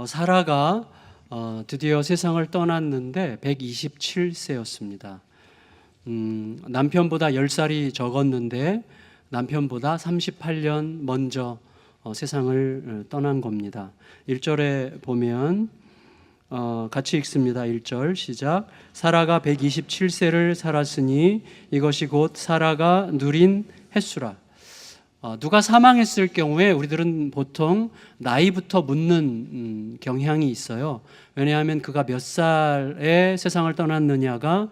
사라가 드디어 세상을 떠났는데 127세였습니다. 남편보다 10살이 적었는데 남편보다 38년 먼저 세상을 떠난 겁니다. 1절에 보면 같이 읽습니다. 1절 시작. 사라가 127세를 살았으니 이것이 곧 사라가 누린 햇수라. 누가 사망했을 경우에 우리들은 보통 나이부터 묻는 경향이 있어요. 왜냐하면 그가 몇 살에 세상을 떠났느냐가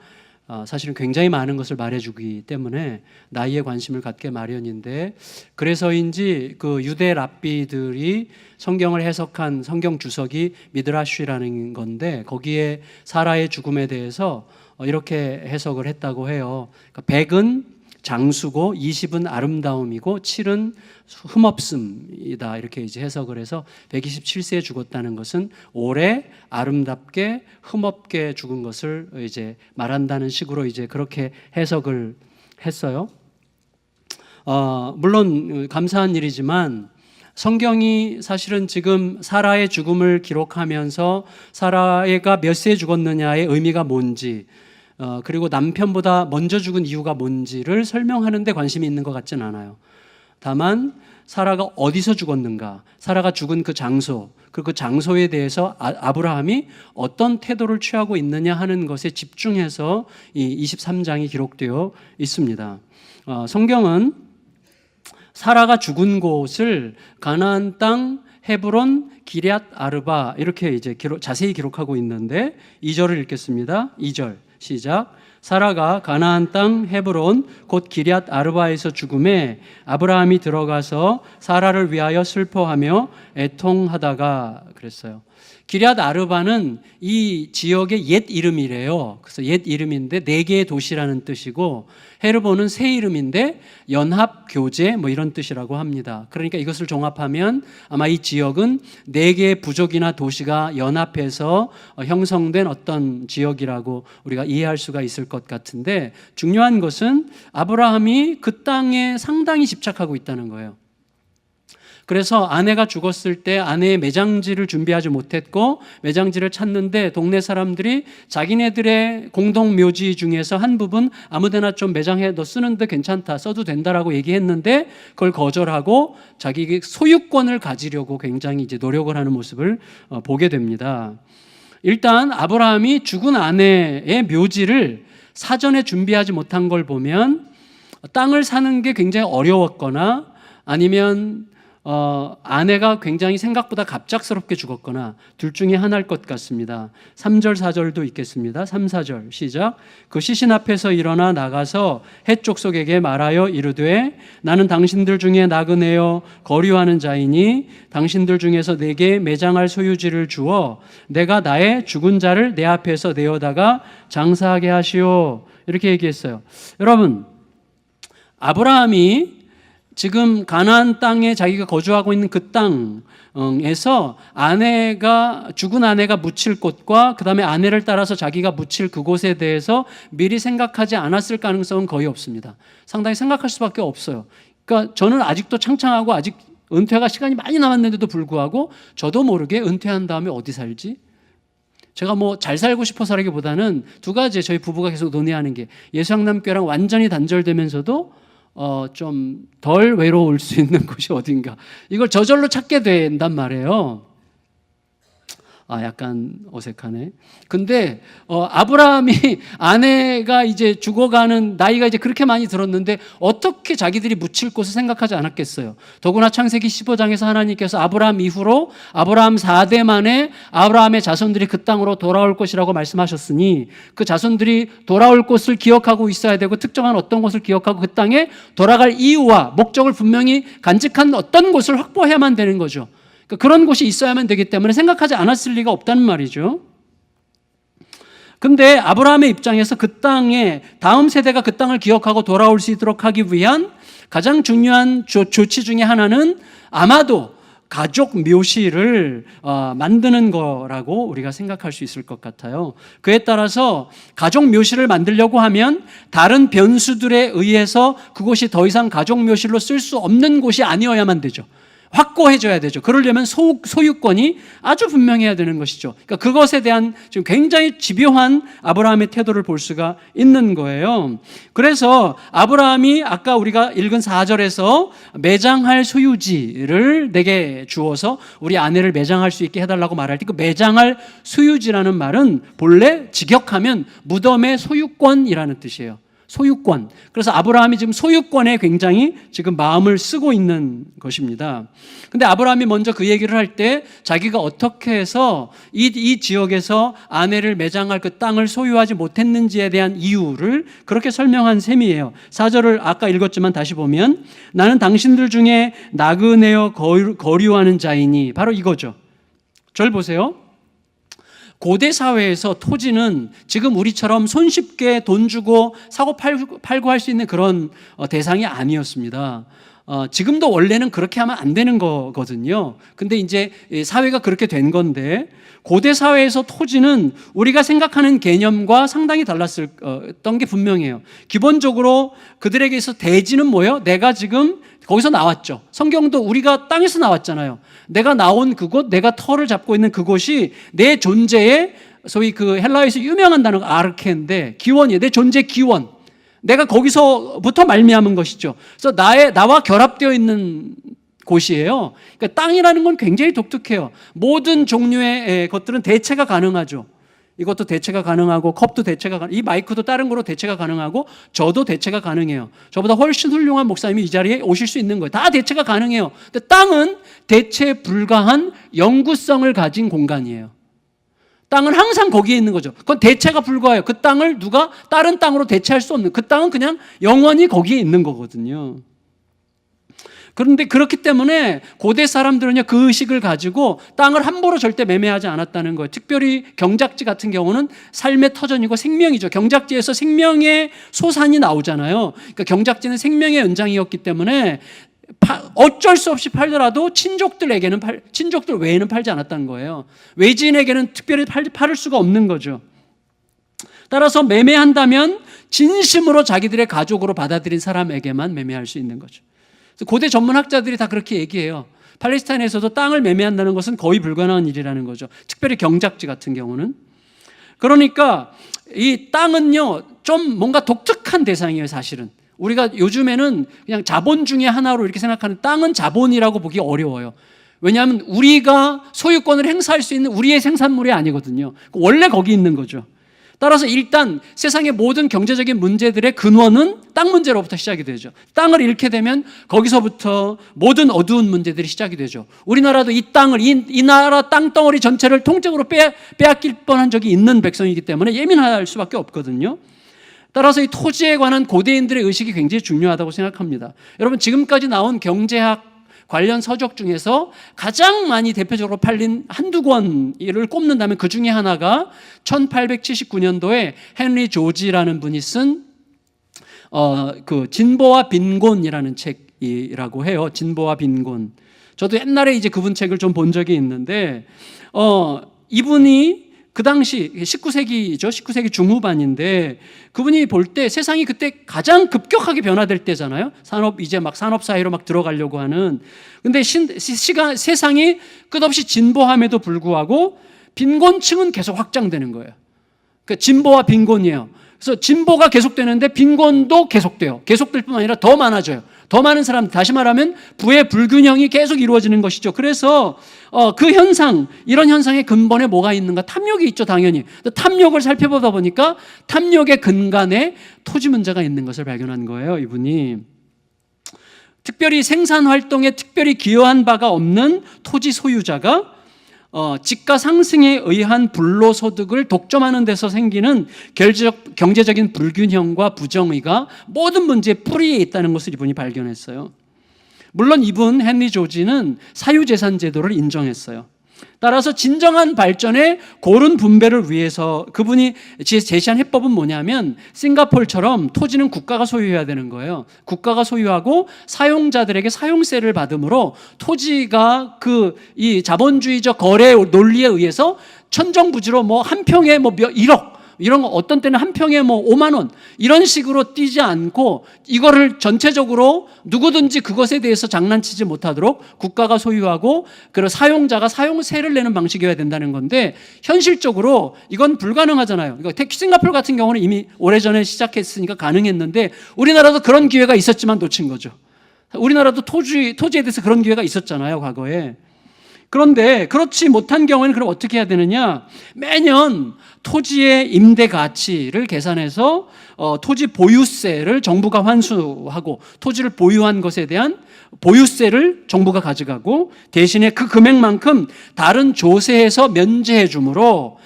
사실은 굉장히 많은 것을 말해주기 때문에 나이에 관심을 갖게 마련인데, 그래서인지 그 유대 랍비들이 성경을 해석한 성경 주석이 미드라쉬라는 건데, 거기에 사라의 죽음에 대해서 이렇게 해석을 했다고 해요. 그러니까 100은 장수고 20은 아름다움이고 7은 흠없음이다, 이렇게 이제 해석을 해서 127세에 죽었다는 것은 오래 아름답게 흠없게 죽은 것을 이제 말한다는 식으로 이제 그렇게 해석을 했어요. 물론 감사한 일이지만 성경이 사실은 지금 사라의 죽음을 기록하면서 사라가 몇 세에 죽었느냐의 의미가 뭔지, 그리고 남편보다 먼저 죽은 이유가 뭔지를 설명하는 데 관심이 있는 것 같진 않아요. 다만 사라가 어디서 죽었는가, 사라가 죽은 그 장소, 그리고 그 장소에 대해서 아브라함이 어떤 태도를 취하고 있느냐 하는 것에 집중해서 이 23장이 기록되어 있습니다. 성경은 사라가 죽은 곳을 가나안 땅 헤브론 기럇 아르바 이렇게 이제 자세히 기록하고 있는데, 2절을 읽겠습니다. 2절 시작. 사라가 가나안 땅 헤브론 곧 기럇 아르바에서 죽음에 아브라함이 들어가서 사라를 위하여 슬퍼하며 애통하다가 그랬어요. 기럇 아르바는 이 지역의 옛 이름이래요. 그래서 옛 이름인데 4개의 도시라는 뜻이고, 헤르본은 새 이름인데 연합, 교제 뭐 이런 뜻이라고 합니다. 그러니까 이것을 종합하면 아마 이 지역은 4개의 부족이나 도시가 연합해서 형성된 어떤 지역이라고 우리가 이해할 수가 있을 것 같은데, 중요한 것은 아브라함이 그 땅에 상당히 집착하고 있다는 거예요. 그래서 아내가 죽었을 때 아내의 매장지를 준비하지 못했고, 매장지를 찾는데 동네 사람들이 자기네들의 공동 묘지 중에서 한 부분 아무데나 좀 매장해, 너 쓰는데 괜찮다, 써도 된다라고 얘기했는데 그걸 거절하고 자기 소유권을 가지려고 굉장히 이제 노력을 하는 모습을 보게 됩니다. 일단 아브라함이 죽은 아내의 묘지를 사전에 준비하지 못한 걸 보면 땅을 사는 게 굉장히 어려웠거나, 아니면 아내가 굉장히 생각보다 갑작스럽게 죽었거나 둘 중에 하나일 것 같습니다. 3절 4절도 있겠습니다. 3, 4절 시작. 그 시신 앞에서 일어나 나가서 헷족속에게 말하여 이르되 나는 당신들 중에 나그네요 거류하는 자이니 당신들 중에서 내게 매장할 소유지를 주어 내가 나의 죽은 자를 내 앞에서 내어다가 장사하게 하시오, 이렇게 얘기했어요. 여러분, 아브라함이 지금 가나안 땅에 자기가 거주하고 있는 그 땅에서 죽은 아내가 묻힐 곳과 그 다음에 아내를 따라서 자기가 묻힐 그곳에 대해서 미리 생각하지 않았을 가능성은 거의 없습니다. 상당히 생각할 수밖에 없어요. 그러니까 저는 아직도 창창하고 아직 은퇴가 시간이 많이 남았는데도 불구하고 저도 모르게 은퇴한 다음에 어디 살지? 제가 뭐 잘 살고 싶어서라기보다는 두 가지 저희 부부가 계속 논의하는 게, 예수양남교회랑 완전히 단절되면서도 좀 덜 외로울 수 있는 곳이 어딘가, 이걸 저절로 찾게 된단 말이에요. 약간 어색하네. 근데 아브라함이 아내가 이제 죽어가는 나이가 이제 그렇게 많이 들었는데 어떻게 자기들이 묻힐 곳을 생각하지 않았겠어요. 더구나 창세기 15장에서 하나님께서 아브라함 이후로 아브라함 4대 만에 아브라함의 자손들이 그 땅으로 돌아올 것이라고 말씀하셨으니, 그 자손들이 돌아올 곳을 기억하고 있어야 되고, 특정한 어떤 곳을 기억하고 그 땅에 돌아갈 이유와 목적을 분명히 간직한 어떤 곳을 확보해야만 되는 거죠. 그런 곳이 있어야만 되기 때문에 생각하지 않았을 리가 없다는 말이죠. 근데 아브라함의 입장에서 그 땅에 다음 세대가 그 땅을 기억하고 돌아올 수 있도록 하기 위한 가장 중요한 조치 중에 하나는 아마도 가족 묘실을 만드는 거라고 우리가 생각할 수 있을 것 같아요. 그에 따라서 가족 묘실을 만들려고 하면 다른 변수들에 의해서 그곳이 더 이상 가족 묘실로 쓸 수 없는 곳이 아니어야만 되죠. 확고해져야 되죠. 그러려면 소유권이 아주 분명해야 되는 것이죠. 그러니까 그것에 대한 지금 굉장히 집요한 아브라함의 태도를 볼 수가 있는 거예요. 그래서 아브라함이 아까 우리가 읽은 4절에서 매장할 소유지를 내게 주어서 우리 아내를 매장할 수 있게 해달라고 말할 때 그 매장할 소유지라는 말은 본래 직역하면 무덤의 소유권이라는 뜻이에요. 소유권. 그래서 아브라함이 지금 소유권에 굉장히 지금 마음을 쓰고 있는 것입니다. 근데 아브라함이 먼저 그 얘기를 할 때 자기가 어떻게 해서 이 지역에서 아내를 매장할 그 땅을 소유하지 못했는지에 대한 이유를 그렇게 설명한 셈이에요. 4절을 아까 읽었지만 다시 보면 나는 당신들 중에 나그네어 거류하는 자이니 바로 이거죠. 절 보세요. 고대 사회에서 토지는 지금 우리처럼 손쉽게 돈 주고 사고 팔고 할 수 있는 그런 대상이 아니었습니다. 지금도 원래는 그렇게 하면 안 되는 거거든요. 근데 이제 사회가 그렇게 된 건데 고대 사회에서 토지는 우리가 생각하는 개념과 상당히 달랐던 게 분명해요. 기본적으로 그들에게서 대지는 뭐예요? 내가 지금 거기서 나왔죠. 성경도 우리가 땅에서 나왔잖아요. 내가 나온 그곳, 내가 터를 잡고 있는 그곳이 내 존재의 소위 그 헬라어에서 유명한 단어가 아르케인데 기원이에요. 내 존재 기원. 내가 거기서부터 말미암은 것이죠. 그래서 나와 결합되어 있는 곳이에요. 그러니까 땅이라는 건 굉장히 독특해요. 모든 종류의 것들은 대체가 가능하죠. 이것도 대체가 가능하고 컵도 대체가 가능하고 이 마이크도 다른 거로 대체가 가능하고 저도 대체가 가능해요. 저보다 훨씬 훌륭한 목사님이 이 자리에 오실 수 있는 거예요. 다 대체가 가능해요. 근데 땅은 대체 불가한 영구성을 가진 공간이에요. 땅은 항상 거기에 있는 거죠. 그건 대체가 불가해요. 그 땅을 누가 다른 땅으로 대체할 수 없는, 그 땅은 그냥 영원히 거기에 있는 거거든요. 그런데 그렇기 때문에 고대 사람들은요, 그 의식을 가지고 땅을 함부로 절대 매매하지 않았다는 거예요. 특별히 경작지 같은 경우는 삶의 터전이고 생명이죠. 경작지에서 생명의 소산이 나오잖아요. 그러니까 경작지는 생명의 연장이었기 때문에 어쩔 수 없이 팔더라도 친족들 외에는 팔지 않았다는 거예요. 외지인에게는 특별히 팔을 수가 없는 거죠. 따라서 매매한다면 진심으로 자기들의 가족으로 받아들인 사람에게만 매매할 수 있는 거죠. 고대 전문학자들이 다 그렇게 얘기해요. 팔레스타인에서도 땅을 매매한다는 것은 거의 불가능한 일이라는 거죠. 특별히 경작지 같은 경우는. 그러니까 이 땅은요, 좀 뭔가 독특한 대상이에요, 사실은. 우리가 요즘에는 그냥 자본 중에 하나로 이렇게 생각하는 땅은 자본이라고 보기 어려워요. 왜냐하면 우리가 소유권을 행사할 수 있는 우리의 생산물이 아니거든요. 원래 거기 있는 거죠. 따라서 일단 세상의 모든 경제적인 문제들의 근원은 땅 문제로부터 시작이 되죠. 땅을 잃게 되면 거기서부터 모든 어두운 문제들이 시작이 되죠. 우리나라도 이 땅을, 이 나라 땅덩어리 전체를 통째로 빼앗길 뻔한 적이 있는 백성이기 때문에 예민할 수밖에 없거든요. 따라서 이 토지에 관한 고대인들의 의식이 굉장히 중요하다고 생각합니다. 여러분, 지금까지 나온 경제학 관련 서적 중에서 가장 많이 대표적으로 팔린 한두 권을 꼽는다면 그 중에 하나가 1879년도에 헨리 조지라는 분이 쓴 그 진보와 빈곤이라는 책이라고 해요. 진보와 빈곤. 저도 옛날에 이제 그분 책을 좀 본 적이 있는데 이분이 그 당시 19세기죠. 19세기 중후반인데 그분이 볼 때 세상이 그때 가장 급격하게 변화될 때잖아요. 이제 막 산업 사회로 막 들어가려고 하는. 근데 세상이 끝없이 진보함에도 불구하고 빈곤층은 계속 확장되는 거예요. 그러니까 진보와 빈곤이에요. 그래서 진보가 계속되는데 빈곤도 계속돼요. 계속될 뿐만 아니라 더 많아져요. 더 많은 사람, 다시 말하면 부의 불균형이 계속 이루어지는 것이죠. 그래서 그 현상, 이런 현상의 근본에 뭐가 있는가? 탐욕이 있죠, 당연히. 탐욕을 살펴보다 보니까 탐욕의 근간에 토지 문제가 있는 것을 발견한 거예요, 이분이. 특별히 생산 활동에 특별히 기여한 바가 없는 토지 소유자가 지가 상승에 의한 불로소득을 독점하는 데서 생기는 경제적인 불균형과 부정의가 모든 문제의 뿌리에 있다는 것을 이분이 발견했어요. 물론 이분 헨리 조지는 사유재산 제도를 인정했어요. 따라서 진정한 발전의 고른 분배를 위해서 그분이 제시한 해법은 뭐냐면 싱가포르처럼 토지는 국가가 소유해야 되는 거예요. 국가가 소유하고 사용자들에게 사용세를 받음으로 토지가 이 자본주의적 거래 논리에 의해서 천정부지로 뭐 한 평에 뭐 1억 이런 거 어떤 때는 한 평에 뭐 5만 원 이런 식으로 뛰지 않고 이거를 전체적으로 누구든지 그것에 대해서 장난치지 못하도록 국가가 소유하고 그리고 사용자가 사용세를 내는 방식이어야 된다는 건데 현실적으로 이건 불가능하잖아요. 싱가포르 같은 경우는 이미 오래전에 시작했으니까 가능했는데 우리나라도 그런 기회가 있었지만 놓친 거죠. 우리나라도 토지에 대해서 그런 기회가 있었잖아요, 과거에. 그런데 그렇지 못한 경우에는 그럼 어떻게 해야 되느냐? 매년 토지의 임대 가치를 계산해서 토지 보유세를 정부가 환수하고 토지를 보유한 것에 대한 보유세를 정부가 가져가고 대신에 그 금액만큼 다른 조세에서 면제해 주므로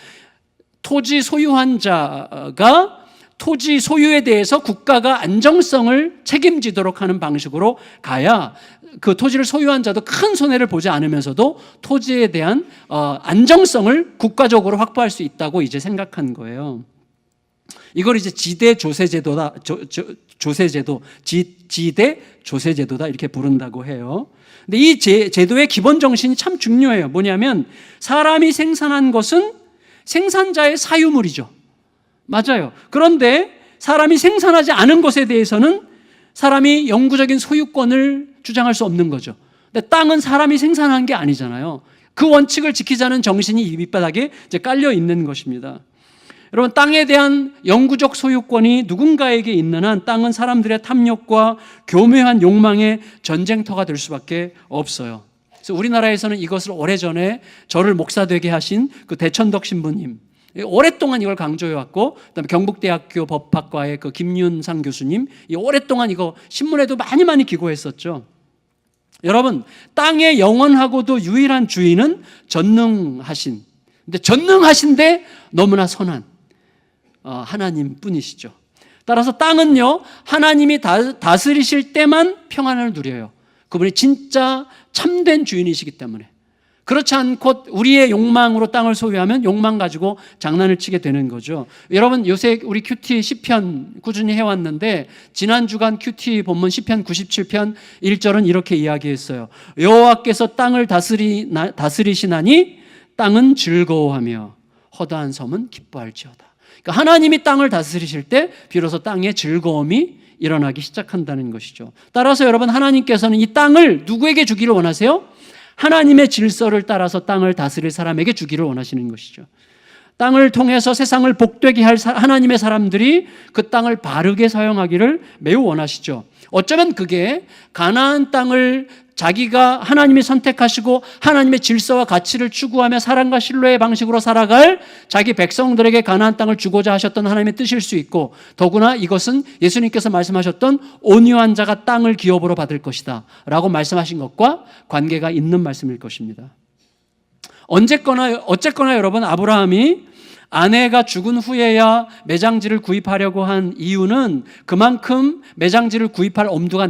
토지 소유한 자가 토지 소유에 대해서 국가가 안정성을 책임지도록 하는 방식으로 가야 그 토지를 소유한 자도 큰 손해를 보지 않으면서도 토지에 대한 안정성을 국가적으로 확보할 수 있다고 이제 생각한 거예요. 이걸 이제 지대 조세제도다, 조세제도, 지대 조세제도다 이렇게 부른다고 해요. 근데 이 제도의 기본 정신이 참 중요해요. 뭐냐면 사람이 생산한 것은 생산자의 사유물이죠. 맞아요. 그런데 사람이 생산하지 않은 것에 대해서는 사람이 영구적인 소유권을 주장할 수 없는 거죠. 근데 땅은 사람이 생산한 게 아니잖아요. 그 원칙을 지키자는 정신이 이 밑바닥에 이제 깔려 있는 것입니다. 여러분, 땅에 대한 영구적 소유권이 누군가에게 있는 한 땅은 사람들의 탐욕과 교묘한 욕망의 전쟁터가 될 수밖에 없어요. 그래서 우리나라에서는 이것을 오래전에 저를 목사 되게 하신 그 대천덕 신부님, 오랫동안 이걸 강조해왔고, 그다음에 경북대학교 법학과의 그 김윤상 교수님, 오랫동안 이거 신문에도 많이 기고했었죠. 여러분, 땅의 영원하고도 유일한 주인은 전능하신, 근데 전능하신데 너무나 선한 하나님 뿐이시죠. 따라서 땅은요, 하나님이 다스리실 때만 평안을 누려요. 그분이 진짜 참된 주인이시기 때문에. 그렇지 않고 우리의 욕망으로 땅을 소유하면 욕망 가지고 장난을 치게 되는 거죠. 여러분, 요새 우리 큐티 시편 꾸준히 해왔는데 지난 주간 큐티 본문 시편 97편 1절은 이렇게 이야기했어요. 여호와께서 땅을 다스리시나니 땅은 즐거워하며 허다한 섬은 기뻐할지어다. 그러니까 하나님이 땅을 다스리실 때 비로소 땅에 즐거움이 일어나기 시작한다는 것이죠. 따라서 여러분, 하나님께서는 이 땅을 누구에게 주기를 원하세요? 하나님의 질서를 따라서 땅을 다스릴 사람에게 주기를 원하시는 것이죠. 땅을 통해서 세상을 복되게 할 하나님의 사람들이 그 땅을 바르게 사용하기를 매우 원하시죠. 어쩌면 그게 가나안 땅을 자기가 하나님이 선택하시고 하나님의 질서와 가치를 추구하며 사랑과 신뢰의 방식으로 살아갈 자기 백성들에게 가나안 땅을 주고자 하셨던 하나님의 뜻일 수 있고, 더구나 이것은 예수님께서 말씀하셨던 온유한 자가 땅을 기업으로 받을 것이다 라고 말씀하신 것과 관계가 있는 말씀일 것입니다. 어쨌거나 여러분, 아브라함이 아내가 죽은 후에야 매장지를 구입하려고 한 이유는 그만큼 매장지를 구입할 엄두가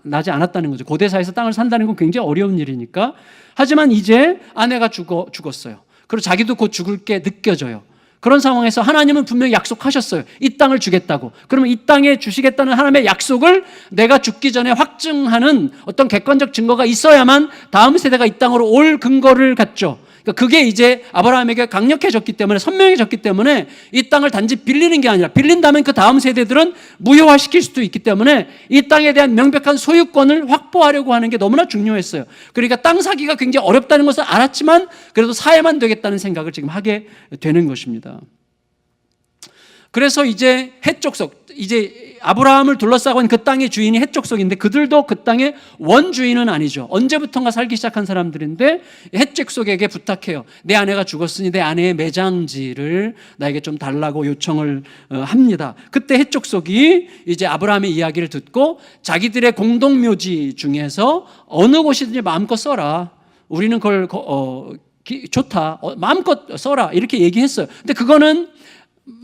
나지 않았다는 거죠. 고대사에서 땅을 산다는 건 굉장히 어려운 일이니까. 하지만 이제 아내가 죽었어요. 그리고 자기도 곧 죽을 게 느껴져요. 그런 상황에서 하나님은 분명히 약속하셨어요. 이 땅을 주겠다고. 그러면 이 땅에 주시겠다는 하나님의 약속을 내가 죽기 전에 확증하는 어떤 객관적 증거가 있어야만 다음 세대가 이 땅으로 올 근거를 갖죠. 그게 이제 아브라함에게 강력해졌기 때문에, 선명해졌기 때문에 이 땅을 단지 빌리는 게 아니라, 빌린다면 그 다음 세대들은 무효화시킬 수도 있기 때문에 이 땅에 대한 명백한 소유권을 확보하려고 하는 게 너무나 중요했어요. 그러니까 땅 사기가 굉장히 어렵다는 것을 알았지만 그래도 사야만 되겠다는 생각을 지금 하게 되는 것입니다. 그래서 이제 헷족속, 이제 아브라함을 둘러싸고 있는 그 땅의 주인이 헷족속인데 그들도 그 땅의 원주인은 아니죠. 언제부턴가 살기 시작한 사람들인데 헷족속에게 부탁해요. 내 아내가 죽었으니 내 아내의 매장지를 나에게 좀 달라고 요청을 합니다. 그때 헷족속이 이제 아브라함의 이야기를 듣고 자기들의 공동묘지 중에서 어느 곳이든지 마음껏 써라. 우리는 그걸 좋다. 마음껏 써라. 이렇게 얘기했어요. 근데 그거는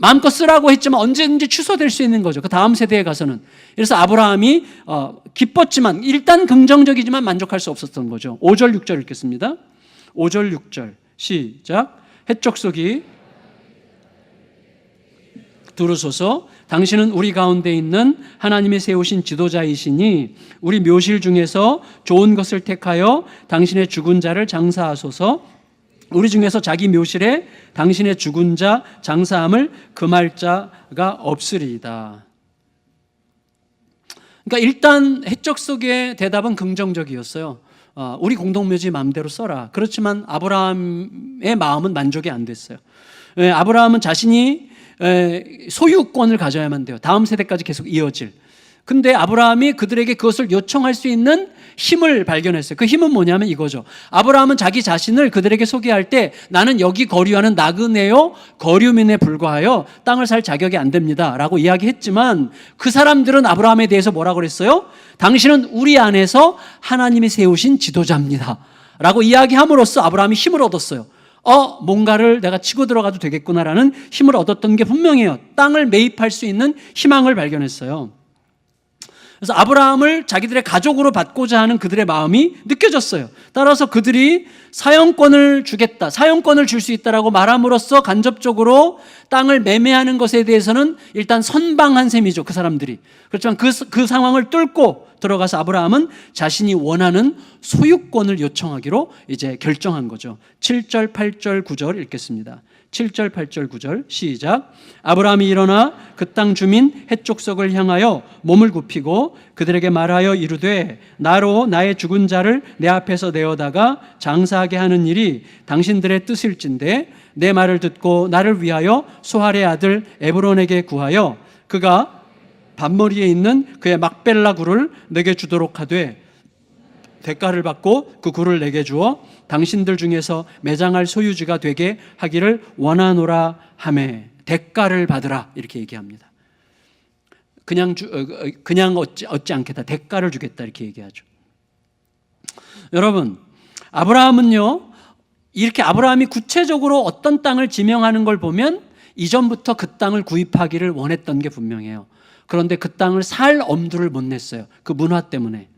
마음껏 쓰라고 했지만 언제든지 취소될 수 있는 거죠. 그 다음 세대에 가서는. 그래서 아브라함이 기뻤지만 일단 긍정적이지만 만족할 수 없었던 거죠. 5절 6절 읽겠습니다. 5절 6절 시작. 헷족속이 들으소서. 당신은 우리 가운데 있는 하나님이 세우신 지도자이시니 우리 묘실 중에서 좋은 것을 택하여 당신의 죽은 자를 장사하소서. 우리 중에서 자기 묘실에 당신의 죽은 자 장사함을 금할 자가 없으리이다. 그러니까 일단 해적 속의 대답은 긍정적이었어요. 우리 공동묘지 마음대로 써라. 그렇지만 아브라함의 마음은 만족이 안 됐어요. 아브라함은 자신이 소유권을 가져야만 돼요. 다음 세대까지 계속 이어질. 근데 아브라함이 그들에게 그것을 요청할 수 있는 힘을 발견했어요. 그 힘은 뭐냐면 이거죠. 아브라함은 자기 자신을 그들에게 소개할 때 나는 여기 거류하는 나그네요 거류민에 불과하여 땅을 살 자격이 안 됩니다 라고 이야기했지만 그 사람들은 아브라함에 대해서 뭐라고 그랬어요? 당신은 우리 안에서 하나님이 세우신 지도자입니다 라고 이야기함으로써 아브라함이 힘을 얻었어요. 뭔가를 내가 치고 들어가도 되겠구나라는 힘을 얻었던 게 분명해요. 땅을 매입할 수 있는 희망을 발견했어요. 그래서 아브라함을 자기들의 가족으로 받고자 하는 그들의 마음이 느껴졌어요. 따라서 그들이 사용권을 주겠다, 사용권을 줄 수 있다라고 말함으로써 간접적으로 땅을 매매하는 것에 대해서는 일단 선방한 셈이죠, 그 사람들이. 그렇지만 그 상황을 뚫고 들어가서 아브라함은 자신이 원하는 소유권을 요청하기로 이제 결정한 거죠. 7절, 8절, 9절 읽겠습니다. 7절, 8절, 9절 시작. 아브라함이 일어나 그 땅 주민 헷 족속을 향하여 몸을 굽히고 그들에게 말하여 이르되 나로 나의 죽은 자를 내 앞에서 내어다가 장사하게 하는 일이 당신들의 뜻일진데 내 말을 듣고 나를 위하여 소할의 아들 에브론에게 구하여 그가 밭머리에 있는 그의 막벨라 굴을 내게 주도록 하되 대가를 받고 그 굴을 내게 주어 당신들 중에서 매장할 소유지가 되게 하기를 원하노라 하매 대가를 받으라 이렇게 얘기합니다. 그냥 얻지 않겠다. 대가를 주겠다 이렇게 얘기하죠. 여러분, 아브라함은요 이렇게 아브라함이 구체적으로 어떤 땅을 지명하는 걸 보면 이전부터 그 땅을 구입하기를 원했던 게 분명해요. 그런데 그 땅을 살 엄두를 못 냈어요. 그 문화 때문에.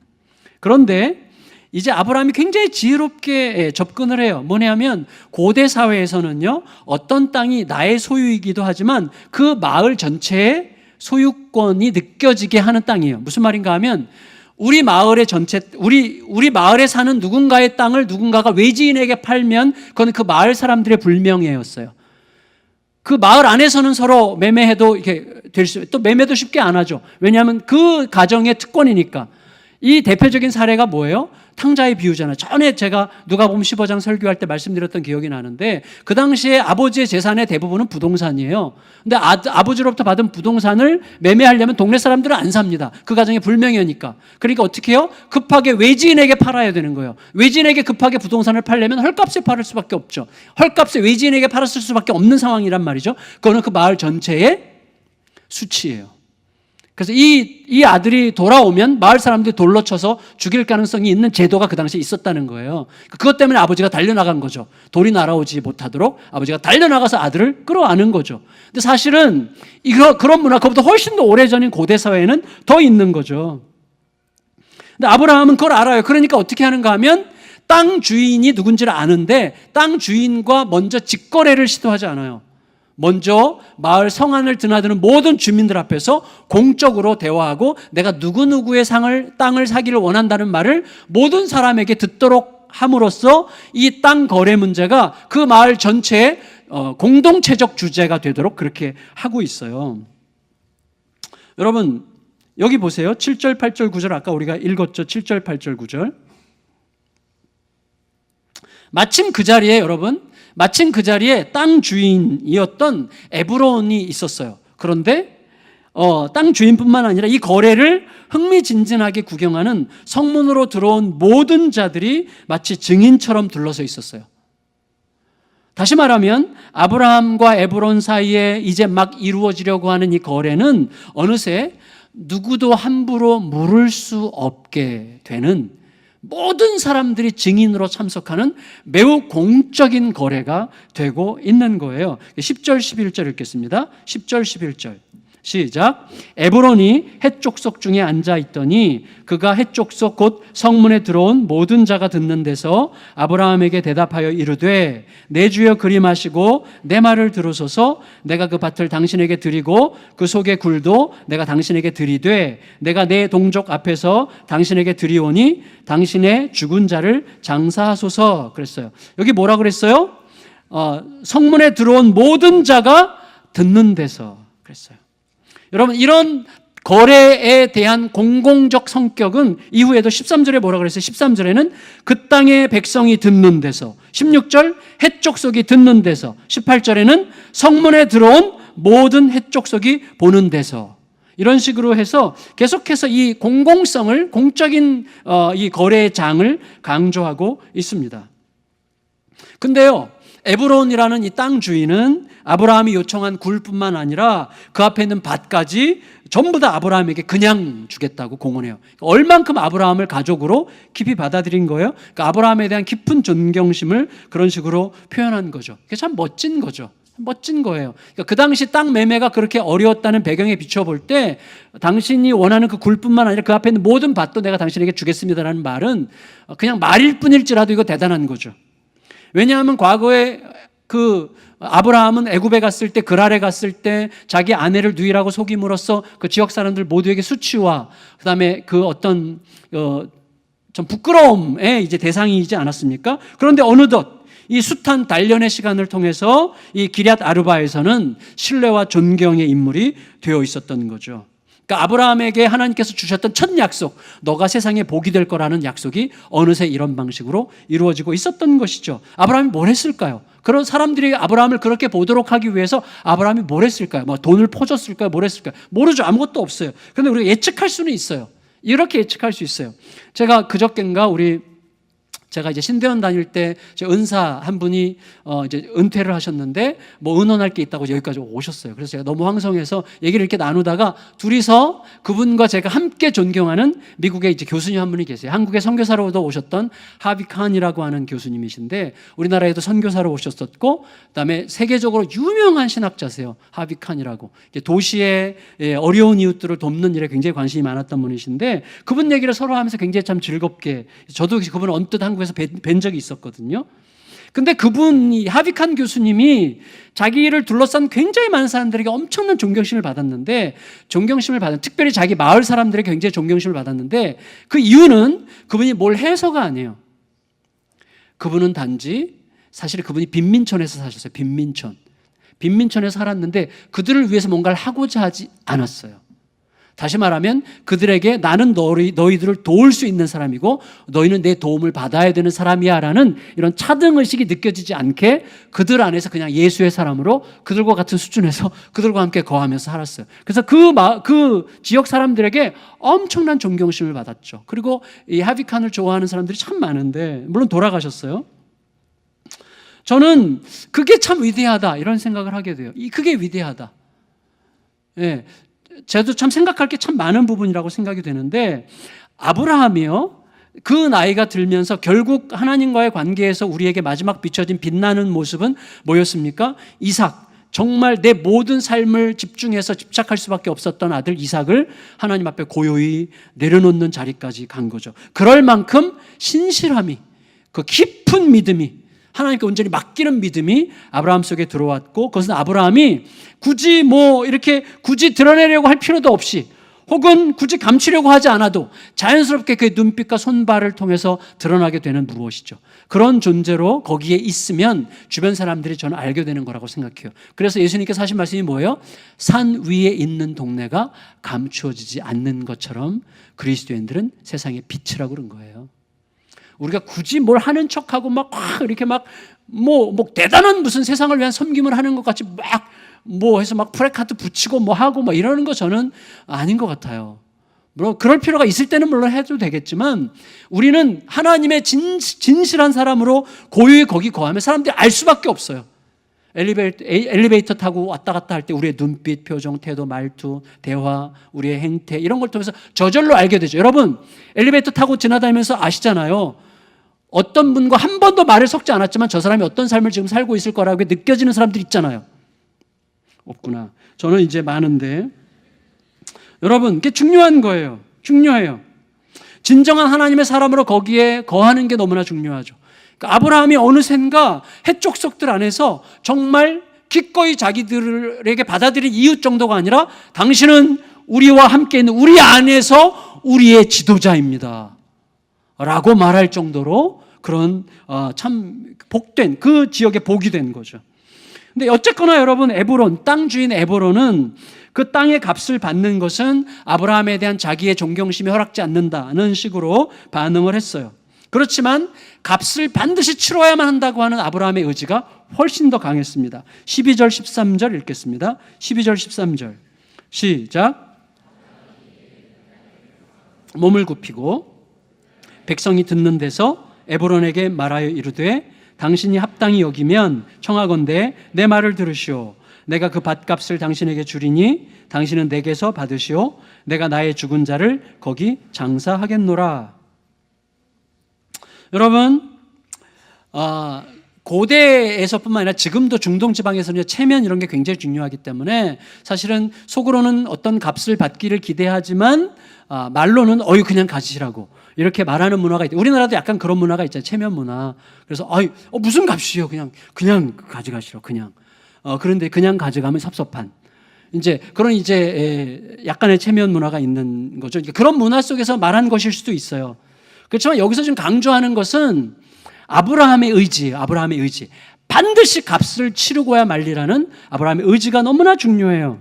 그런데 이제 아브라함이 굉장히 지혜롭게 접근을 해요. 뭐냐면 고대 사회에서는요 어떤 땅이 나의 소유이기도 하지만 그 마을 전체의 소유권이 느껴지게 하는 땅이에요. 무슨 말인가 하면 우리 마을의 우리 마을에 사는 누군가의 땅을 누군가가 외지인에게 팔면 그건 그 마을 사람들의 불명예였어요. 그 마을 안에서는 서로 매매해도 이렇게 또 매매도 쉽게 안 하죠. 왜냐하면 그 가정의 특권이니까. 이 대표적인 사례가 뭐예요? 탕자의 비유잖아요. 전에 제가 누가복음 15장 설교할 때 말씀드렸던 기억이 나는데 그 당시에 아버지의 재산의 대부분은 부동산이에요. 근데 아버지로부터 받은 부동산을 매매하려면 동네 사람들은 안 삽니다. 그 가정의 불명예니까. 그러니까 어떻게 해요? 급하게 외지인에게 팔아야 되는 거예요. 외지인에게 급하게 부동산을 팔려면 헐값에 팔을 수밖에 없죠. 헐값에 외지인에게 팔았을 수밖에 없는 상황이란 말이죠. 그거는 그 마을 전체의 수치예요. 그래서 이 아들이 돌아오면 마을 사람들이 돌로 쳐서 죽일 가능성이 있는 제도가 그 당시에 있었다는 거예요. 그것 때문에 아버지가 달려나간 거죠. 돌이 날아오지 못하도록 아버지가 달려나가서 아들을 끌어안은 거죠. 근데 사실은 그런 문화, 그것보다 훨씬 더 오래전인 고대 사회에는 더 있는 거죠. 근데 아브라함은 그걸 알아요. 그러니까 어떻게 하는가 하면 땅 주인이 누군지를 아는데 땅 주인과 먼저 직거래를 시도하지 않아요. 먼저 마을 성안을 드나드는 모든 주민들 앞에서 공적으로 대화하고 내가 누구누구의 땅을 사기를 원한다는 말을 모든 사람에게 듣도록 함으로써 이 땅 거래 문제가 그 마을 전체의 공동체적 주제가 되도록 그렇게 하고 있어요. 여러분 여기 보세요. 7절, 8절, 9절 아까 우리가 읽었죠. 7절, 8절, 9절. 마침 그 자리에 땅 주인이었던 에브론이 있었어요. 그런데 땅 주인뿐만 아니라 이 거래를 흥미진진하게 구경하는 성문으로 들어온 모든 자들이 마치 증인처럼 둘러서 있었어요. 다시 말하면 아브라함과 에브론 사이에 이제 막 이루어지려고 하는 이 거래는 어느새 누구도 함부로 물을 수 없게 되는 모든 사람들이 증인으로 참석하는 매우 공적인 거래가 되고 있는 거예요. 10절, 11절 읽겠습니다. 10절, 11절 시작. 에브론이 헷 족속 중에 앉아 있더니 그가 헷 족속 곧 성문에 들어온 모든 자가 듣는 데서 아브라함에게 대답하여 이르되 내 주여 그리마시고 내 말을 들으소서. 내가 그 밭을 당신에게 드리고 그 속의 굴도 내가 당신에게 드리되 내가 내 동족 앞에서 당신에게 드리오니 당신의 죽은 자를 장사하소서 그랬어요. 여기 뭐라 그랬어요? 성문에 들어온 모든 자가 듣는 데서 그랬어요. 여러분, 이런 거래에 대한 공공적 성격은 이후에도 13절에 뭐라 그랬어요? 13절에는 그 땅의 백성이 듣는 데서, 16절 헷족속이 듣는 데서, 18절에는 성문에 들어온 모든 헷족속이 보는 데서, 이런 식으로 해서 계속해서 이 공공성을, 공적인 이 거래의 장을 강조하고 있습니다. 근데요, 에브론이라는 이 땅 주인은 아브라함이 요청한 굴뿐만 아니라 그 앞에 있는 밭까지 전부 다 아브라함에게 그냥 주겠다고 공언해요. 얼만큼 아브라함을 가족으로 깊이 받아들인 거예요. 그러니까 아브라함에 대한 깊은 존경심을 그런 식으로 표현한 거죠. 그게 참 멋진 거죠. 멋진 거예요. 그러니까 그 당시 땅 매매가 그렇게 어려웠다는 배경에 비춰볼 때 당신이 원하는 그 굴뿐만 아니라 그 앞에 있는 모든 밭도 내가 당신에게 주겠습니다라는 말은 그냥 말일 뿐일지라도 이거 대단한 거죠. 왜냐하면 과거에 그 아브라함은 애굽에 갔을 때, 그랄에 갔을 때 자기 아내를 누이라고 속임으로써 그 지역 사람들 모두에게 수치와 그다음에 그 어떤 좀 부끄러움의 이제 대상이지 않았습니까? 그런데 어느덧 이 숱한 단련의 시간을 통해서 이 기럇 아르바에서는 신뢰와 존경의 인물이 되어 있었던 거죠. 그러니까 아브라함에게 하나님께서 주셨던 첫 약속, 너가 세상에 복이 될 거라는 약속이 어느새 이런 방식으로 이루어지고 있었던 것이죠. 아브라함이 뭘 했을까요? 그런 사람들이 아브라함을 그렇게 보도록 하기 위해서 아브라함이 뭘 했을까요? 뭐 돈을 퍼줬을까요? 뭘 했을까요? 모르죠. 아무것도 없어요. 그런데 우리가 예측할 수는 있어요. 이렇게 예측할 수 있어요. 제가 그저껜가 제가 이제 신대원 다닐 때 은사 한 분이 이제 은퇴를 하셨는데 뭐 의논할 게 있다고 여기까지 오셨어요. 그래서 제가 너무 황송해서 얘기를 이렇게 나누다가 둘이서 그분과 제가 함께 존경하는 미국의 이제 교수님 한 분이 계세요. 한국에 선교사로도 오셨던 하비 칸이라고 하는 교수님이신데 우리나라에도 선교사로 오셨었고 그다음에 세계적으로 유명한 신학자세요. 하비 칸이라고. 도시의 어려운 이웃들을 돕는 일에 굉장히 관심이 많았던 분이신데 그분 얘기를 서로 하면서 굉장히 참 즐겁게 저도 그분을 언뜻 한국에서 뵌 적이 있었거든요. 근데 그분이 하비칸 교수님이 자기를 둘러싼 굉장히 많은 사람들에게 엄청난 존경심을 받았는데 특별히 자기 마을 사람들에게 굉장히 존경심을 받았는데 그 이유는 그분이 뭘 해서가 아니에요. 그분은 단지 사실 그분이 빈민촌에서 사셨어요. 빈민촌에서 살았는데 그들을 위해서 뭔가를 하고자 하지 않았어요. 다시 말하면 그들에게 나는 너희들을 도울 수 있는 사람이고 너희는 내 도움을 받아야 되는 사람이야 라는 이런 차등의식이 느껴지지 않게 그들 안에서 그냥 예수의 사람으로 그들과 같은 수준에서 그들과 함께 거하면서 살았어요. 그래서 그 지역 사람들에게 엄청난 존경심을 받았죠. 그리고 이 하비칸을 좋아하는 사람들이 참 많은데 물론 돌아가셨어요. 저는 그게 참 위대하다 이런 생각을 하게 돼요. 그게 위대하다. 예. 저도 참 생각할 게 참 많은 부분이라고 생각이 되는데 아브라함이요 그 나이가 들면서 결국 하나님과의 관계에서 우리에게 마지막 비춰진 빛나는 모습은 뭐였습니까? 이삭, 정말 내 모든 삶을 집착할 수밖에 없었던 아들 이삭을 하나님 앞에 고요히 내려놓는 자리까지 간 거죠. 그럴 만큼 신실함이, 그 깊은 믿음이, 하나님께 온전히 맡기는 믿음이 아브라함 속에 들어왔고 그것은 아브라함이 굳이 굳이 드러내려고 할 필요도 없이 혹은 굳이 감추려고 하지 않아도 자연스럽게 그의 눈빛과 손발을 통해서 드러나게 되는 무엇이죠. 그런 존재로 거기에 있으면 주변 사람들이 저는 알게 되는 거라고 생각해요. 그래서 예수님께서 하신 말씀이 뭐예요? 산 위에 있는 동네가 감추어지지 않는 것처럼 그리스도인들은 세상의 빛이라고 그런 거예요. 우리가 굳이 뭘 하는 척하고 이렇게 대단한 무슨 세상을 위한 섬김을 하는 것 같이 해서 프레카드 붙이고 하고 이러는 거 저는 아닌 것 같아요. 물론 그럴 필요가 있을 때는 물론 해도 되겠지만 우리는 하나님의 진실한 사람으로 고요히 거기 거하면 사람들이 알 수밖에 없어요. 엘리베이터 타고 왔다 갔다 할 때 우리의 눈빛, 표정, 태도, 말투, 대화, 우리의 행태 이런 걸 통해서 저절로 알게 되죠. 여러분 엘리베이터 타고 지나다니면서 아시잖아요. 어떤 분과 한 번도 말을 섞지 않았지만 저 사람이 어떤 삶을 지금 살고 있을 거라고 느껴지는 사람들 있잖아요. 없구나. 저는 이제 많은데 여러분 그게 중요한 거예요. 중요해요. 진정한 하나님의 사람으로 거기에 거하는 게 너무나 중요하죠. 그러니까 아브라함이 어느샌가 해족속들 안에서 정말 기꺼이 자기들에게 받아들인 이웃 정도가 아니라 당신은 우리와 함께 있는 우리 안에서 우리의 지도자입니다 라고 말할 정도로 그런 참 복된 그 지역의 복이 된 거죠. 근데 어쨌거나 여러분, 에브론, 땅 주인 에브론은 그 땅의 값을 받는 것은 아브라함에 대한 자기의 존경심이 허락지 않는다는 식으로 반응을 했어요. 그렇지만 값을 반드시 치러야만 한다고 하는 아브라함의 의지가 훨씬 더 강했습니다. 12절 13절 읽겠습니다. 12절 13절 시작. 몸을 굽히고 백성이 듣는 데서 에브론에게 말하여 이르되 당신이 합당히 여기면 청하건대 내 말을 들으시오. 내가 그 밭값을 당신에게 주리니 당신은 내게서 받으시오. 내가 나의 죽은 자를 거기 장사하겠노라. 여러분, 고대에서뿐만 아니라 지금도 중동 지방에서는 체면 이런 게 굉장히 중요하기 때문에 사실은 속으로는 어떤 값을 받기를 기대하지만 말로는 그냥 가지시라고 이렇게 말하는 문화가 있다. 우리나라도 약간 그런 문화가 있잖아요. 체면 문화. 그래서 무슨 값이요? 그냥 가져가시라고 그냥. 그런데 그냥 가져가면 섭섭한. 그런 약간의 체면 문화가 있는 거죠. 그런 문화 속에서 말한 것일 수도 있어요. 그렇지만 여기서 지금 강조하는 것은 아브라함의 의지예요. 아브라함의 의지. 반드시 값을 치르고야 말리라는 아브라함의 의지가 너무나 중요해요.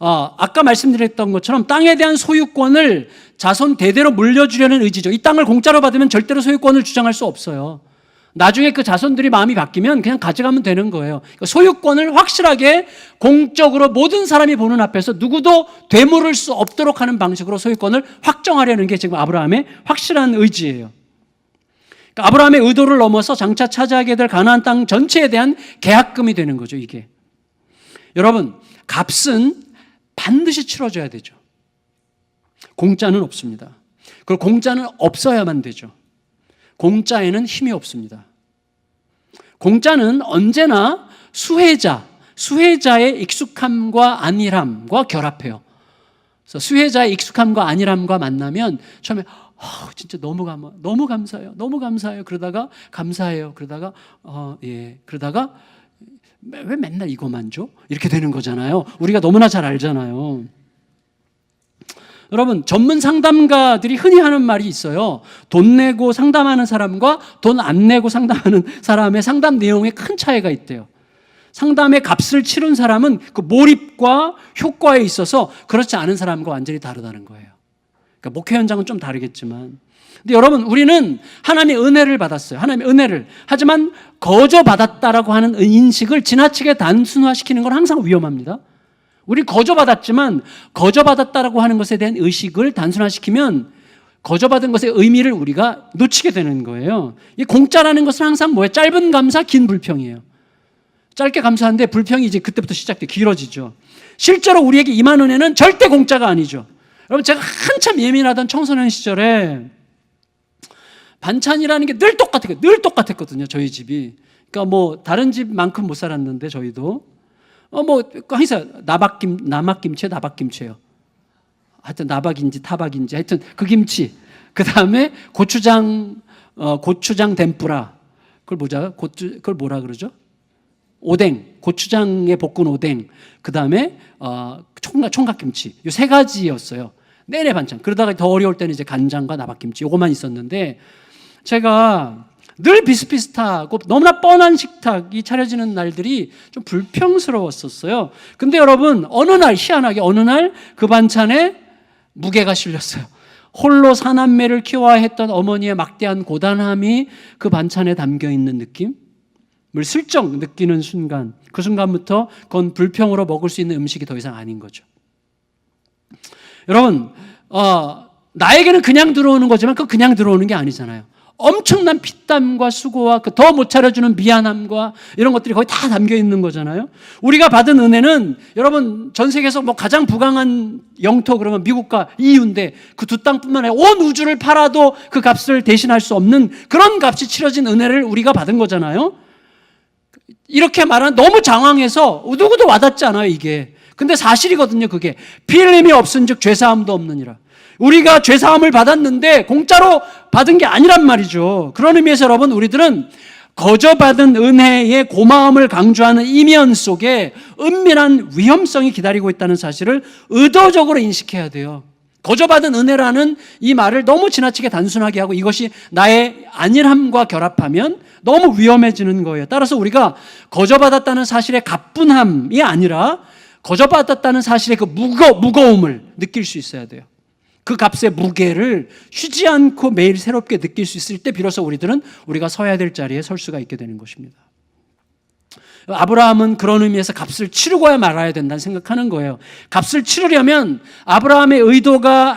아까 말씀드렸던 것처럼 땅에 대한 소유권을 자손 대대로 물려주려는 의지죠. 이 땅을 공짜로 받으면 절대로 소유권을 주장할 수 없어요. 나중에 그 자손들이 마음이 바뀌면 그냥 가져가면 되는 거예요. 소유권을 확실하게 공적으로 모든 사람이 보는 앞에서 누구도 되물을 수 없도록 하는 방식으로 소유권을 확정하려는 게 지금 아브라함의 확실한 의지예요. 그러니까 아브라함의 의도를 넘어서 장차 차지하게 될 가나안 땅 전체에 대한 계약금이 되는 거죠, 이게. 여러분, 값은 반드시 치러줘야 되죠. 공짜는 없습니다. 그리고 공짜는 없어야만 되죠. 공짜에는 힘이 없습니다. 공짜는 언제나 수혜자의 익숙함과 안일함과 결합해요. 그래서 수혜자의 익숙함과 안일함과 만나면 처음에 진짜 너무 감사해요. 너무 감사해요. 그러다가 감사해요. 그러다가 그러다가 왜 맨날 이거만 줘? 이렇게 되는 거잖아요. 우리가 너무나 잘 알잖아요. 여러분, 전문 상담가들이 흔히 하는 말이 있어요. 돈 내고 상담하는 사람과 돈 안 내고 상담하는 사람의 상담 내용에 큰 차이가 있대요. 상담의 값을 치른 사람은 그 몰입과 효과에 있어서 그렇지 않은 사람과 완전히 다르다는 거예요. 그러니까 목회 현장은 좀 다르겠지만. 근데 여러분, 우리는 하나님의 은혜를 받았어요. 하나님의 은혜를. 하지만 거저 받았다라고 하는 인식을 지나치게 단순화시키는 건 항상 위험합니다. 우리 거저 받았지만 거저 받았다라고 하는 것에 대한 의식을 단순화시키면 거저 받은 것의 의미를 우리가 놓치게 되는 거예요. 이 공짜라는 것은 항상 뭐예요? 짧은 감사, 긴 불평이에요. 짧게 감사한데 불평이 이제 그때부터 시작돼 길어지죠. 실제로 우리에게 임한 은혜는 절대 공짜가 아니죠. 여러분, 제가 한참 예민하던 청소년 시절에 반찬이라는 게 늘 똑같았거든요. 저희 집이. 그러니까 뭐 다른 집만큼 못 살았는데 저희도 항상 나박김치예요. 하여튼 나박인지 타박인지 하여튼 그 김치. 그 다음에 고추장 덴뿌라. 그걸 뭐라 그러죠? 오뎅. 고추장에 볶은 오뎅. 그 다음에 총각김치. 이 세 가지였어요. 내내 반찬. 그러다가 더 어려울 때는 이제 간장과 나박김치. 요거만 있었는데 제가 늘 비슷비슷하고 너무나 뻔한 식탁이 차려지는 날들이 좀 불평스러웠었어요. 근데 여러분, 희한하게 어느 날 그 반찬에 무게가 실렸어요. 홀로 사남매를 키워야 했던 어머니의 막대한 고단함이 그 반찬에 담겨 있는 느낌을 슬쩍 느끼는 순간, 그 순간부터 그건 불평으로 먹을 수 있는 음식이 더 이상 아닌 거죠. 여러분, 나에게는 그냥 들어오는 거지만 그냥 들어오는 게 아니잖아요. 엄청난 피땀과 수고와 그 더 못 차려주는 미안함과 이런 것들이 거의 다 담겨 있는 거잖아요. 우리가 받은 은혜는 여러분, 전 세계에서 가장 부강한 영토 그러면 미국과 EU인데 그 두 땅뿐만 아니라 온 우주를 팔아도 그 값을 대신할 수 없는 그런 값이 치러진 은혜를 우리가 받은 거잖아요. 이렇게 말하면 너무 장황해서 누구도 와닿지 않아요, 이게. 근데 사실이거든요, 그게. 필름이 없은즉 죄사함도 없느니라. 우리가 죄사함을 받았는데 공짜로 받은 게 아니란 말이죠. 그런 의미에서 여러분, 우리들은 거저 받은 은혜의 고마움을 강조하는 이면 속에 은밀한 위험성이 기다리고 있다는 사실을 의도적으로 인식해야 돼요. 거저받은 은혜라는 이 말을 너무 지나치게 단순하게 하고 이것이 나의 안일함과 결합하면 너무 위험해지는 거예요. 따라서 우리가 거저받았다는 사실의 가뿐함이 아니라 거저받았다는 사실의 그 무거움을 느낄 수 있어야 돼요. 그 값의 무게를 쉬지 않고 매일 새롭게 느낄 수 있을 때 비로소 우리가 서야 될 자리에 설 수가 있게 되는 것입니다. 아브라함은 그런 의미에서 값을 치르고야 말아야 된다는 생각하는 거예요. 값을 치르려면 아브라함의 의도가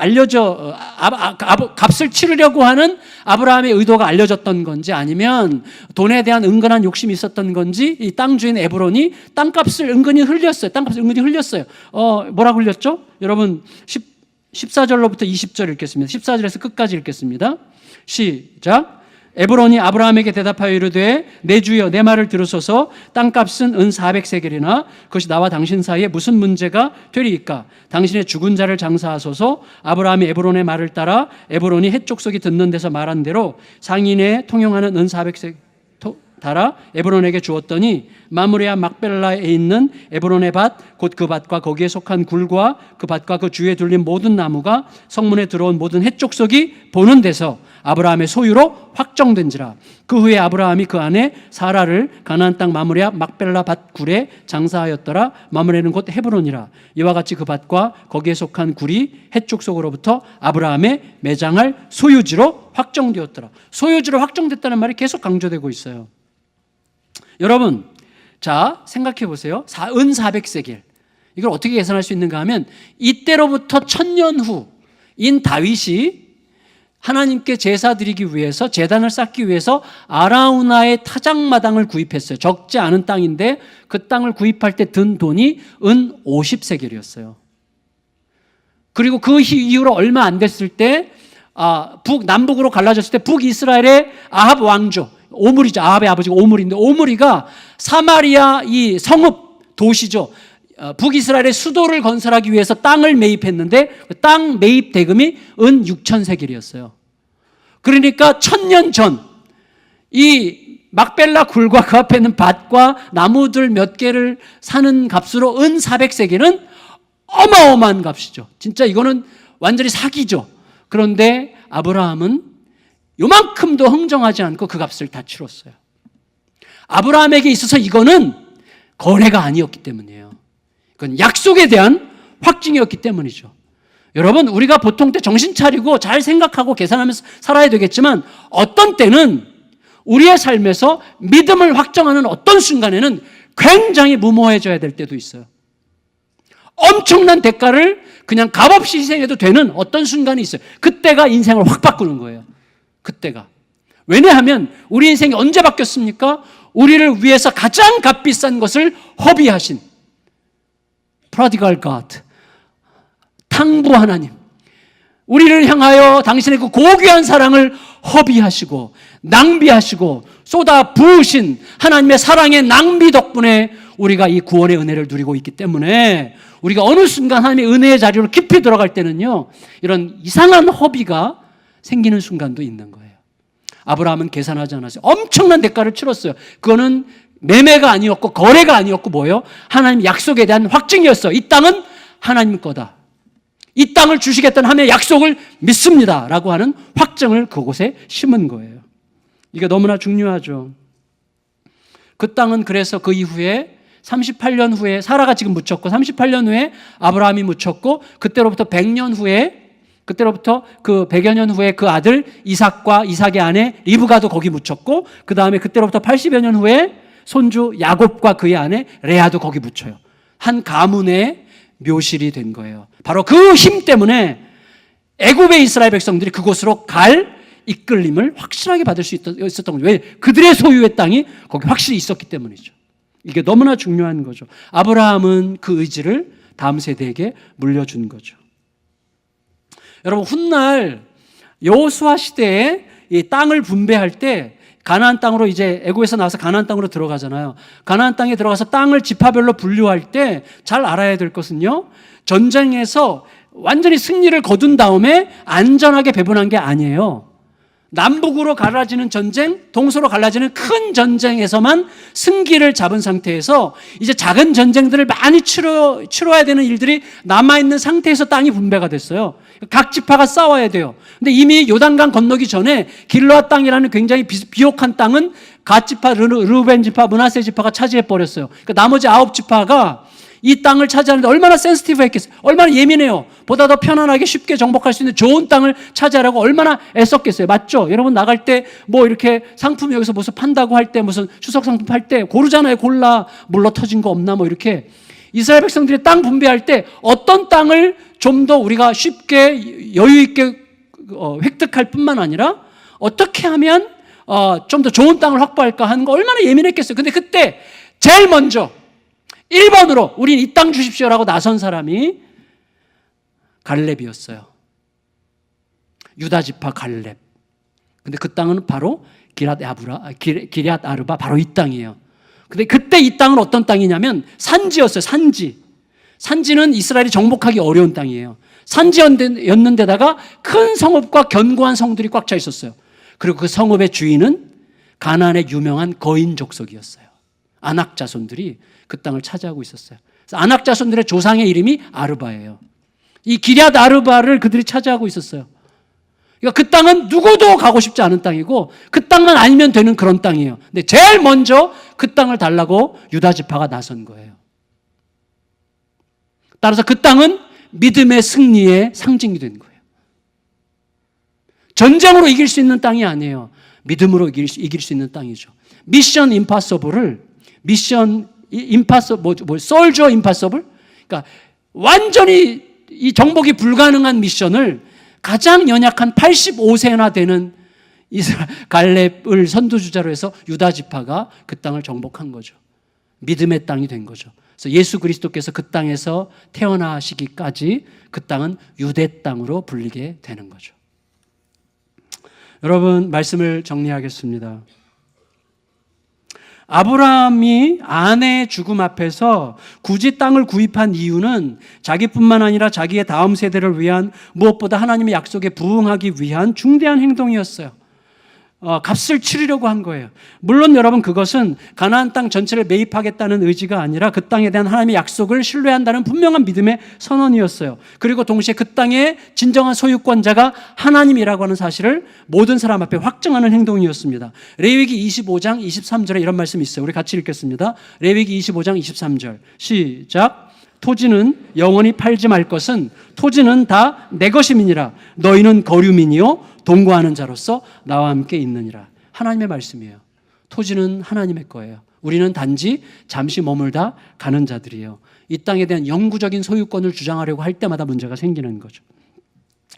값을 치르려고 하는 아브라함의 의도가 알려졌던 건지 아니면 돈에 대한 은근한 욕심이 있었던 건지 이 땅 주인 에브론이 땅값을 은근히 흘렸어요. 뭐라고 흘렸죠? 여러분 14절로부터 20절 읽겠습니다. 14절에서 끝까지 읽겠습니다. 시작. 에브론이 아브라함에게 대답하여 이르되 내 주여 내 말을 들으소서 땅값은 은 400세겔이나 그것이 나와 당신 사이에 무슨 문제가 되리이까. 당신의 죽은 자를 장사하소서. 아브라함이 에브론의 말을 따라 에브론이 헷 족속이 듣는 데서 말한 대로 상인에 통용하는 은 400세겔 달아 에브론에게 주었더니 마므레아 막벨라에 있는 에브론의 밭 곧 그 밭과 거기에 속한 굴과 그 밭과 그 주위에 둘린 모든 나무가 성문에 들어온 모든 헷족속이 보는 데서 아브라함의 소유로 확정된지라. 그 후에 아브라함이 그 안에 사라를 가나안 땅 마므레아 막벨라 밭 굴에 장사하였더라. 마므레는 곧 헤브론이라. 이와 같이 그 밭과 거기에 속한 굴이 헷족속으로부터 아브라함의 매장할 소유지로 확정되었더라. 소유지로 확정됐다는 말이 계속 강조되고 있어요. 여러분, 자 생각해 보세요. 은 400세겔 이걸 어떻게 계산할 수 있는가 하면 이때로부터 1000년 후인 다윗이 하나님께 제사 드리기 위해서 제단을 쌓기 위해서 아라우나의 타작마당을 구입했어요. 적지 않은 땅인데 그 땅을 구입할 때 든 돈이 은 50세겔이었어요. 그리고 그 이후로 얼마 안 됐을 때 남북으로 갈라졌을 때 북이스라엘의 아합 왕조 오므리죠. 아합의 아버지가 오므리인데 오므리가 사마리아 이 성읍 도시죠. 북이스라엘의 수도를 건설하기 위해서 땅을 매입했는데 그 땅 매입 대금이 은 6000세겔이었어요. 그러니까 1000년 전 이 막벨라 굴과 그 앞에 있는 밭과 나무들 몇 개를 사는 값으로 은 400세겔은 어마어마한 값이죠. 진짜 이거는 완전히 사기죠. 그런데 아브라함은 요만큼도 흥정하지 않고 그 값을 다 치렀어요. 아브라함에게 있어서 이거는 거래가 아니었기 때문이에요. 그건 약속에 대한 확증이었기 때문이죠. 여러분, 우리가 보통 때 정신 차리고 잘 생각하고 계산하면서 살아야 되겠지만 어떤 때는 우리의 삶에서 믿음을 확정하는 어떤 순간에는 굉장히 무모해져야 될 때도 있어요. 엄청난 대가를 그냥 값없이 희생해도 되는 어떤 순간이 있어요. 그때가 인생을 확 바꾸는 거예요. 그때가. 왜냐하면 우리 인생이 언제 바뀌었습니까? 우리를 위해서 가장 값비싼 것을 허비하신 Prodigal God, 탕부 하나님, 우리를 향하여 당신의 그 고귀한 사랑을 허비하시고 낭비하시고 쏟아 부으신 하나님의 사랑의 낭비 덕분에 우리가 이 구원의 은혜를 누리고 있기 때문에 우리가 어느 순간 하나님의 은혜의 자리로 깊이 들어갈 때는요, 이런 이상한 허비가 생기는 순간도 있는 거예요. 아브라함은 계산하지 않았어요. 엄청난 대가를 치렀어요. 그거는 매매가 아니었고 거래가 아니었고 뭐예요? 하나님 약속에 대한 확증이었어요. 이 땅은 하나님 거다. 이 땅을 주시겠다는 하나님의 약속을 믿습니다 라고 하는 확증을 그곳에 심은 거예요. 이게 너무나 중요하죠. 그 땅은 그래서 그 이후에 38년 후에 사라가 지금 묻혔고 38년 후에 아브라함이 묻혔고 그때로부터 100년 후에 그때로부터 그 100여 년 후에 그 아들 이삭과 이삭의 아내 리브가도 거기 묻혔고 그 다음에 그때로부터 80여 년 후에 손주 야곱과 그의 아내 레아도 거기 묻혀요. 한 가문의 묘실이 된 거예요. 바로 그 힘 때문에 애굽의 이스라엘 백성들이 그곳으로 갈 이끌림을 확실하게 받을 수 있었던 거죠. 왜? 그들의 소유의 땅이 거기 확실히 있었기 때문이죠. 이게 너무나 중요한 거죠. 아브라함은 그 의지를 다음 세대에게 물려준 거죠. 여러분, 훗날 여호수아 시대에 이 땅을 분배할 때 가나안 땅으로 이제 애굽에서 나와서 가나안 땅으로 들어가잖아요. 가나안 땅에 들어가서 땅을 지파별로 분류할 때 잘 알아야 될 것은요, 전쟁에서 완전히 승리를 거둔 다음에 안전하게 배분한 게 아니에요. 남북으로 갈라지는 전쟁, 동서로 갈라지는 큰 전쟁에서만 승기를 잡은 상태에서 이제 작은 전쟁들을 많이 치러야 되는 일들이 남아있는 상태에서 땅이 분배가 됐어요. 각 지파가 싸워야 돼요. 근데 이미 요단강 건너기 전에 길르앗 땅이라는 굉장히 비옥한 땅은 갓 지파, 르우벤 지파, 므낫세 지파가 차지해 버렸어요. 그러니까 나머지 9지파가 이 땅을 차지하는데 얼마나 센시티브했겠어요. 얼마나 예민해요. 보다 더 편안하게 쉽게 정복할 수 있는 좋은 땅을 차지하라고 얼마나 애썼겠어요. 맞죠? 여러분 나갈 때 뭐 이렇게 상품 여기서 무슨 판다고 할 때 무슨 추석 상품 팔 때 고르잖아요. 골라 물러 터진 거 없나 뭐 이렇게. 이스라엘 백성들이 땅 분배할 때 어떤 땅을 좀 더 우리가 쉽게 여유 있게 획득할 뿐만 아니라 어떻게 하면 좀 더 좋은 땅을 확보할까 하는 거 얼마나 예민했겠어요. 근데 그때 제일 먼저 1번으로 우린 이 땅 주십시오라고 나선 사람이 갈렙이었어요. 유다 지파 갈렙. 근데 그 땅은 바로 기럇 아르바 바로 이 땅이에요. 근데 그때 이 땅은 어떤 땅이냐면 산지였어요. 산지는 이스라엘이 정복하기 어려운 땅이에요. 산지였는데다가 큰 성읍과 견고한 성들이 꽉 차 있었어요. 그리고 그 성읍의 주인은 가나안의 유명한 거인 족속이었어요. 아낙 자손들이 그 땅을 차지하고 있었어요. 그래서 아낙 자손들의 조상의 이름이 아르바예요. 이 기럇 아르바를 그들이 차지하고 있었어요. 그러니까 그 땅은 누구도 가고 싶지 않은 땅이고 그 땅만 아니면 되는 그런 땅이에요. 근데 제일 먼저 그 땅을 달라고 유다 지파가 나선 거예요. 따라서 그 땅은 믿음의 승리의 상징이 된 거예요. 전쟁으로 이길 수 있는 땅이 아니에요. 믿음으로 이길 수 있는 땅이죠. 미션 임파서블을 솔저 임파서블? 그러니까 완전히 이 정복이 불가능한 미션을 가장 연약한 85세나 되는 갈렙을 선두주자로 해서 유다 지파가 그 땅을 정복한 거죠. 믿음의 땅이 된 거죠. 그래서 예수 그리스도께서 그 땅에서 태어나시기까지 그 땅은 유대 땅으로 불리게 되는 거죠. 여러분, 말씀을 정리하겠습니다. 아브라함이 아내의 죽음 앞에서 굳이 땅을 구입한 이유는 자기뿐만 아니라 자기의 다음 세대를 위한, 무엇보다 하나님의 약속에 부응하기 위한 중대한 행동이었어요. 값을 치르려고 한 거예요. 물론 여러분, 그것은 가나안 땅 전체를 매입하겠다는 의지가 아니라 그 땅에 대한 하나님의 약속을 신뢰한다는 분명한 믿음의 선언이었어요. 그리고 동시에 그 땅의 진정한 소유권자가 하나님이라고 하는 사실을 모든 사람 앞에 확증하는 행동이었습니다. 레위기 25장 23절에 이런 말씀이 있어요. 우리 같이 읽겠습니다. 레위기 25장 23절 시작. 토지는 영원히 팔지 말 것은 토지는 다 내 것임이니라. 너희는 거류민이요 동거하는 자로서 나와 함께 있느니라. 하나님의 말씀이에요. 토지는 하나님의 거예요. 우리는 단지 잠시 머물다 가는 자들이에요. 이 땅에 대한 영구적인 소유권을 주장하려고 할 때마다 문제가 생기는 거죠.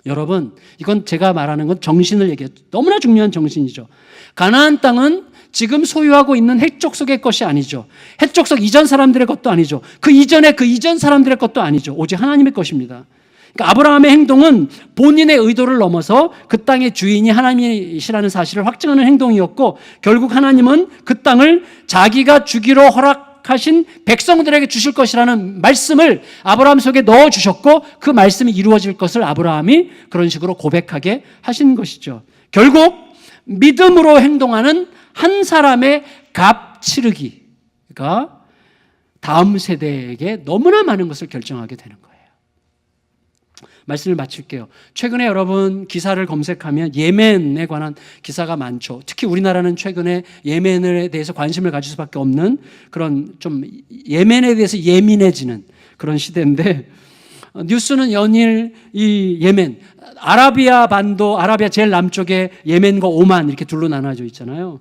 여러분, 이건 제가 말하는 건 정신을 얘기해요. 너무나 중요한 정신이죠. 가나안 땅은 지금 소유하고 있는 헷족속의 것이 아니죠. 헷족속 이전 사람들의 것도 아니죠. 그 이전 사람들의 것도 아니죠. 오직 하나님의 것입니다. 그러니까 아브라함의 행동은 본인의 의도를 넘어서 그 땅의 주인이 하나님이시라는 사실을 확증하는 행동이었고, 결국 하나님은 그 땅을 자기가 주기로 허락하신 백성들에게 주실 것이라는 말씀을 아브라함 속에 넣어주셨고, 그 말씀이 이루어질 것을 아브라함이 그런 식으로 고백하게 하신 것이죠. 결국 믿음으로 행동하는 한 사람의 값 치르기가 다음 세대에게 너무나 많은 것을 결정하게 되는 거예요. 말씀을 마칠게요. 최근에 여러분 기사를 검색하면 예멘에 관한 기사가 많죠. 특히 우리나라는 최근에 예멘에 대해서 관심을 가질 수밖에 없는 그런, 좀 예멘에 대해서 예민해지는 그런 시대인데, 뉴스는 연일 이 예멘, 아라비아 반도, 아라비아 제일 남쪽에 예멘과 오만 이렇게 둘로 나눠져 있잖아요.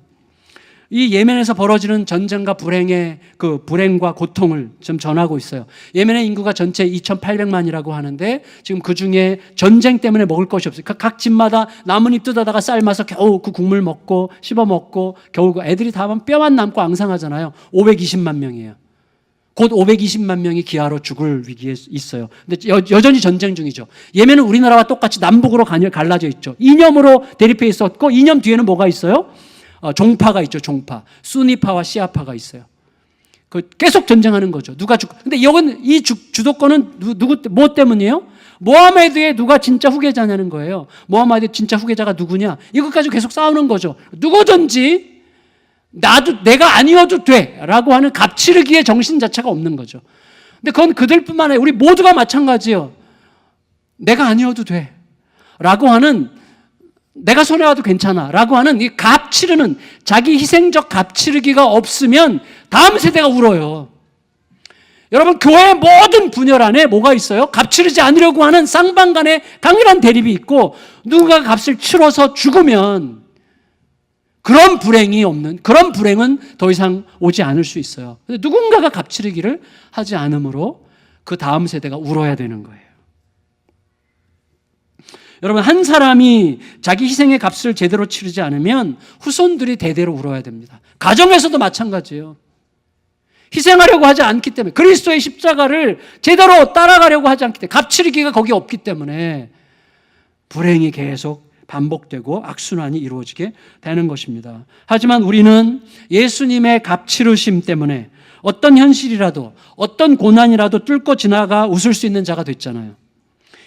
이 예멘에서 벌어지는 전쟁과 불행의 그 불행과 고통을 좀 전하고 있어요. 예멘의 인구가 전체 2,800만이라고 하는데 지금 그 중에 전쟁 때문에 먹을 것이 없어요. 각 집마다 나뭇잎 뜯어다가 삶아서 겨우 그 국물 먹고 씹어 먹고 겨우 애들이 다 뼈만 남고 앙상하잖아요. 520만 명이에요. 곧 520만 명이 기아로 죽을 위기에 있어요. 근데 여전히 전쟁 중이죠. 예멘은 우리나라와 똑같이 남북으로 갈라져 있죠. 이념으로 대립해 있었고, 이념 뒤에는 뭐가 있어요? 종파가 있죠. 종파. 수니파와 시아파가 있어요. 계속 전쟁하는 거죠. 누가 죽고. 근데 이 주도권은 뭐 때문이에요? 모하메드의 누가 진짜 후계자냐는 거예요. 모하메드의 진짜 후계자가 누구냐? 이것 가지고 계속 싸우는 거죠. 누구든지 내가 아니어도 돼 라고 하는 갑치르기의 정신 자체가 없는 거죠. 근데 그건 그들뿐만 아니라 우리 모두가 마찬가지예요. 내가 아니어도 돼 라고 하는, 내가 손해와도 괜찮아 라고 하는 이 갑치르는, 자기 희생적 갑치르기가 없으면 다음 세대가 울어요. 여러분, 교회의 모든 분열 안에 뭐가 있어요? 값치르지 않으려고 하는 쌍방 간의 강렬한 대립이 있고, 누군가 값을 치러서 죽으면 그런 불행은 더 이상 오지 않을 수 있어요. 근데 누군가가 값치르기를 하지 않으므로 그 다음 세대가 울어야 되는 거예요. 여러분, 한 사람이 자기 희생의 값을 제대로 치르지 않으면 후손들이 대대로 울어야 됩니다. 가정에서도 마찬가지예요. 희생하려고 하지 않기 때문에, 그리스도의 십자가를 제대로 따라가려고 하지 않기 때문에, 값치르기가 거기 없기 때문에 불행이 계속 반복되고 악순환이 이루어지게 되는 것입니다. 하지만 우리는 예수님의 값치르심 때문에 어떤 현실이라도, 어떤 고난이라도 뚫고 지나가 웃을 수 있는 자가 됐잖아요.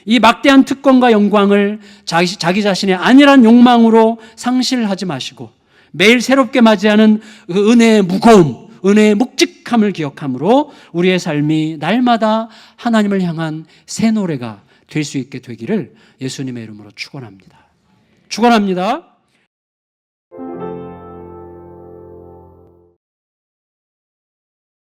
이 막대한 특권과 영광을 자기 자신의 안일한 욕망으로 상실하지 마시고, 매일 새롭게 맞이하는 그 은혜의 무거움, 은혜의 묵직함을 기억함으로 우리의 삶이 날마다 하나님을 향한 새 노래가 될 수 있게 되기를 예수님의 이름으로 축원합니다. 축원합니다.